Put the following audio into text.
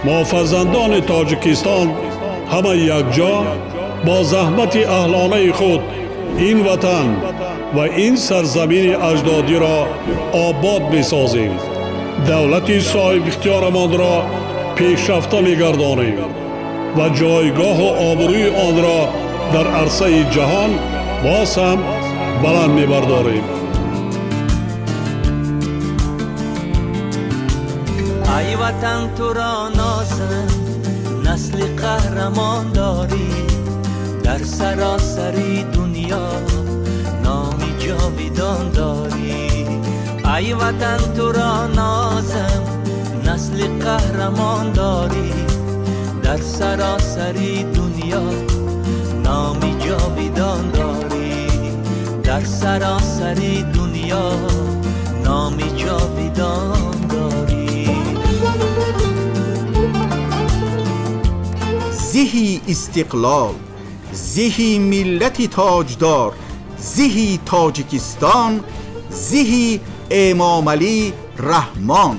محافظندان تاجیکستان همه یکجا با زحمت اهلانه خود این وطن و این سرزمین اجدادی را آباد می‌سازیم. دولت صاحب اختیارمان را پیشرفته می‌گردانیم و جایگاه و آبروی آن را در عرصه جهان باز هم بلند می‌برداریم. ای وطن تو را نازم، نسل قهرمان داری، در سراسری دنیا نامی جاویدان داری. ای وطن تو را نازم، نسل قهرمان داری، در سراسری دنیا نامی جاویدان داری، در سراسری دنیا نامی جاویدان داری. زهی استقلال، زهی ملت تاجدار، زهی تاجیکستان، زهی امام علی رحمان.